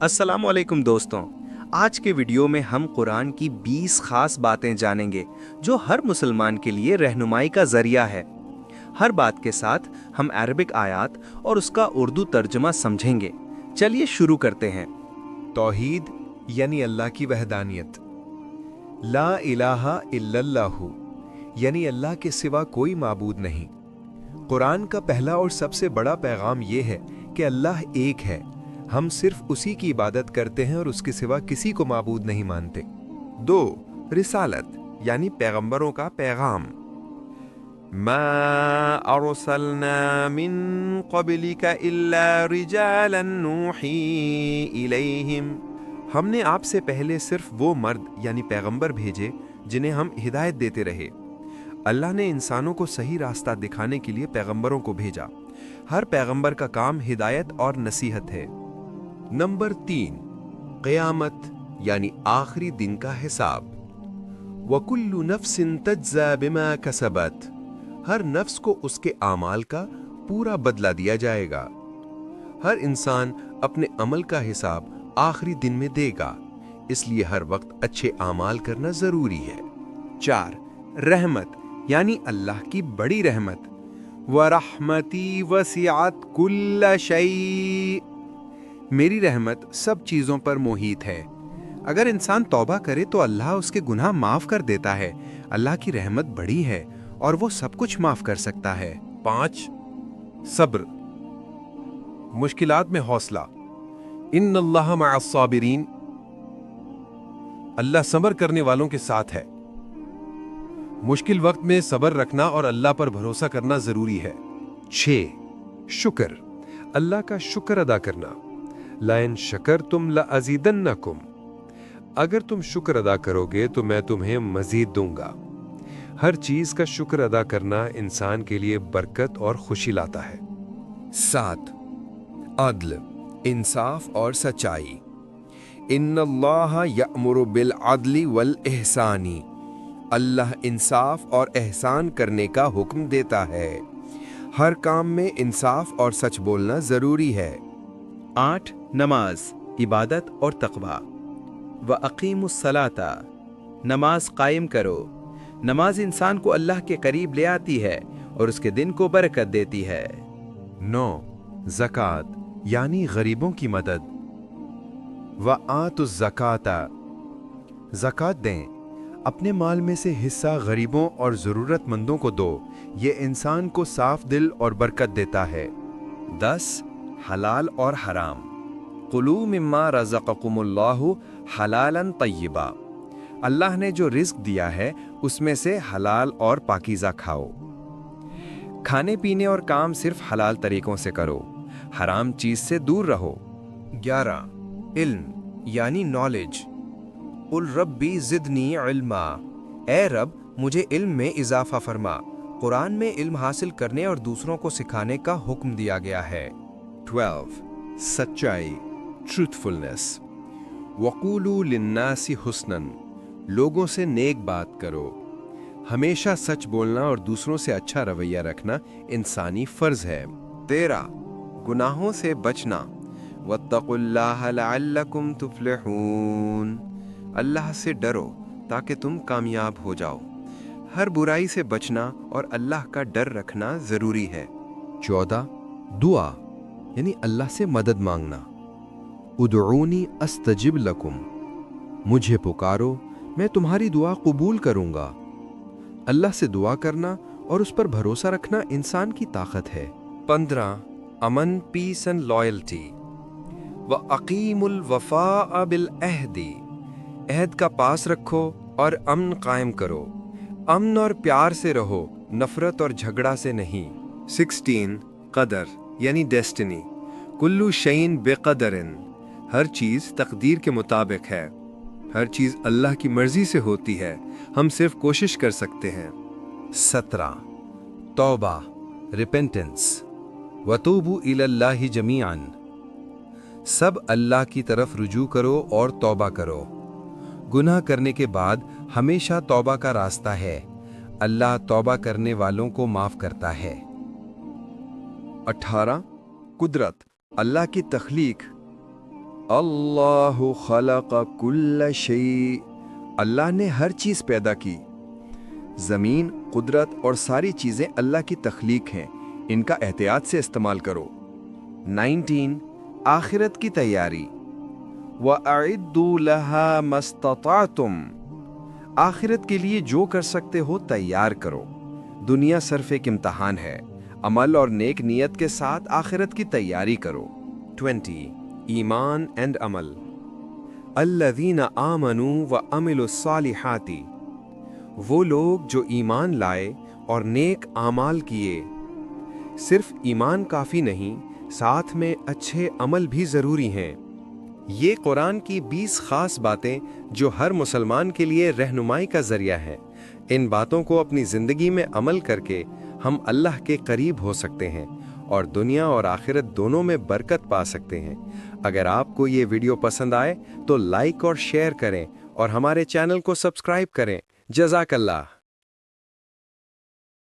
अस्सलाम वालेकुम दोस्तों। आज के वीडियो में हम कुरान की 20 खास बातें जानेंगे जो हर मुसलमान के लिए रहनुमाई का जरिया है। हर बात के साथ हम अरबिक आयात और उसका उर्दू तर्जुमा समझेंगे। चलिए शुरू करते हैं। तौहीद यानी अल्लाह की वहदानियत। ला इलाहा इल्लल्लाहु यानी अल्लाह के सिवा कोई माबूद नहीं। कुरान का पहला और सबसे बड़ा पैगाम ये है कि अल्लाह एक है, हम सिर्फ उसी की इबादत करते हैं और उसके सिवा किसी को माबूद नहीं मानते। 2. रिसालत यानी पैगंबरों का पैगाम। मा अरसलना मिन क़ब्लिका इल्ला रिजालन नूही इलैहिम, हमने आपसे पहले सिर्फ वो मर्द यानी पैगंबर भेजे जिन्हें हम हिदायत देते रहे। अल्लाह ने इंसानों को सही रास्ता दिखाने के लिए पैगंबरों को भेजा। हर पैगंबर का काम हिदायत और नसीहत है। नंबर 3, क़यामत यानी आखिरी दिन का हिसाब। वकुल्लु नफ्सिन तज्ज़ा बिमा कसबत, हर नफ्स को उसके आमाल का पूरा बदला दिया जाएगा। हर इंसान अपने अमल का हिसाब आखिरी दिन में देगा, इसलिए हर वक्त अच्छे आमाल करना जरूरी है। 4. रहमत यानी अल्लाह की बड़ी रहमत। वरहमती वसिअत कुल्ल शै, मेरी रहमत सब चीज़ों पर मोहित है। अगर इंसान तौबा करे तो अल्लाह उसके गुनाह माफ़ कर देता है। अल्लाह की रहमत बड़ी है और वो सब कुछ माफ़ कर सकता है। 5. सब्र, मुश्किलात में हौसला। इन्नल्लाह मअस्साबिरीन, अल्लाह सब्र करने वालों के साथ है। मुश्किल वक्त में सब्र रखना और अल्लाह पर भरोसा करना जरूरी है। 6. शुक्र, अल्लाह का शुक्र अदा करना। लाइन शकर तुम लअज़ीदन्नकुम, अगर तुम शुक्र अदा करोगे तो मैं तुम्हें मजीद दूंगा। हर चीज का शुक्र अदा करना इंसान के लिए बरकत और खुशी लाता है। 7. अदल, इंसाफ और सच्चाई। इन्नल्लाह यअमुरु बिल अदली वल इहसानी, अल्लाह इंसाफ और एहसान करने का हुक्म देता है। हर काम में इंसाफ और सच बोलना जरूरी है। 8. नमाज, इबादत और तक़वा। व अक़ीमुस्सलाता, नमाज कायम करो। नमाज इंसान को अल्लाह के करीब ले आती है और उसके दिन को बरकत देती है। 9. ज़कात यानी गरीबों की मदद। व आतुज़ ज़काता, ज़कात दें, अपने माल में से हिस्सा गरीबों और ज़रूरतमंदों को दो, ये इंसान को साफ दिल और बरकत देता है। 10. हलाल और हराम। कुलू मिम्मा रज़क़कुमुल्लाहु हलालन तय्यिबा, अल्लाह ने जो रिज़्क दिया है उसमें से हलाल और पाकीज़ा खाओ। खाने पीने और काम सिर्फ हलाल तरीकों से करो, हराम चीज़ से दूर रहो। 11. इल्म यानी नॉलेज। उल रब्बी ज़िदनी इल्मा, ए रब मुझे इल्म में इजाफा फरमा। कुरान में इल्म हासिल करने और दूसरों को सिखाने का हुक्म दिया गया है। 12. सच्चाई, ट्रूथफुलनेस। वक़ूलू लिन्नासी हुस्नन, लोगों से नेक बात करो। हमेशा सच बोलना और दूसरों से अच्छा रवैया रखना इंसानी फर्ज है। 13. गुनाहों से बचना। वत्तकुल्लाह लअल्लकुम तुफ्लिहून, अल्लाह से डरो ताकि तुम कामयाब हो जाओ। हर बुराई से बचना और अल्लाह का डर रखना जरूरी है। 14. दुआ यानी अल्लाह से मदद मांगना। उदऊनी अस्तजिब लकुम, मुझे पुकारो मैं तुम्हारी दुआ कबूल करूंगा। अल्लाह से दुआ करना और उस पर भरोसा रखना इंसान की ताकत है। 15. अमन, पीस एंड लॉयल्टी। व अकीमुल वफा बिल अहदी, अहद का पास रखो और अमन कायम करो। अमन और प्यार से रहो, नफरत और झगड़ा से नहीं। 16. कदर यानी डेस्टिनी। कुल्लू शैइन बेकदरिन, हर चीज तकदीर के मुताबिक है। हर चीज अल्लाह की मर्जी से होती है, हम सिर्फ कोशिश कर सकते हैं। 17. तौबा, रिपेंटेंस। वतूबू इलल्लाहि जमीअन, सब अल्लाह की तरफ रुजू करो और तौबा करो। गुनाह करने के बाद हमेशा तौबा का रास्ता है, अल्लाह तौबा करने वालों को माफ करता है। 18. कुदरत, अल्लाह की तख्लीक। اللہ خلق کل شیء، اللہ نے ہر چیز پیدا کی۔ زمین، قدرت اور ساری چیزیں اللہ کی تخلیق ہیں، ان کا احتیاط سے استعمال کرو۔ 19 آخرت کی تیاری، وَأَعِدُّوا لَهَا مَا اسْتَطَعْتُمْ، آخرت کے لیے جو کر سکتے ہو تیار کرو۔ دنیا صرف ایک امتحان ہے، عمل اور نیک نیت کے ساتھ آخرت کی تیاری کرو۔ 20 ایمان اینڈ عمل، الذین آمنوا وعملوا الصالحات، وہ لوگ جو ایمان لائے اور نیک اعمال کیے۔ صرف ایمان کافی نہیں، ساتھ میں اچھے عمل بھی ضروری ہیں۔ یہ قرآن کی 20 خاص باتیں جو ہر مسلمان کے لیے رہنمائی کا ذریعہ ہے۔ ان باتوں کو اپنی زندگی میں عمل کر کے ہم اللہ کے قریب ہو سکتے ہیں اور دنیا اور آخرت دونوں میں برکت پا سکتے ہیں۔ اگر آپ کو یہ ویڈیو پسند آئے تو لائک اور شیئر کریں اور ہمارے چینل کو سبسکرائب کریں۔ جزاک اللہ۔